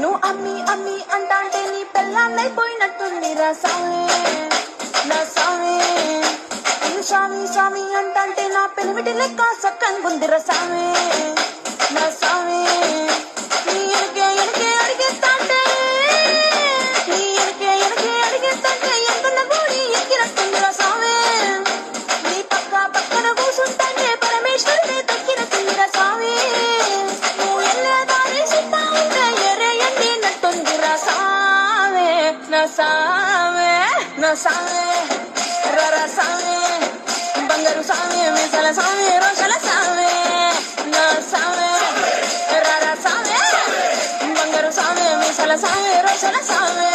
నువ్వు అమ్మి అమ్మి అంటాంటే నీ పెళ్ళాన్నైపోయినట్టుంది రా సామి నా సామి. నువ్వు స్వామి స్వామి అంటాంటే నా పెనిమిటి లెక్క సక్కంగుందిరా సామి నా సామి. నీ ఎనకే ఎనకే అడిగేస్తాంటే నీ ఎనకే ఎనకే అడిగేస్తాంటే ఎంతున్న గూడి ఎక్కినట్టుందిరా సామి. నీ పక్క పక్కన కూసుంటాంటే పరమేశ్వరుడే తక్కినట్టుందిరా సామి. నువ్వు ఎల్లేదారి సిద్ధా ఉంటే ఎరేయండి నట్టుందిరా సామి నా సామి నా సామి రరా సామి బంగారు సామి మీసల సామి రోషల సామి నా సామి రరా సామి బంగారు సామి మీసల సామి రోషల సామి.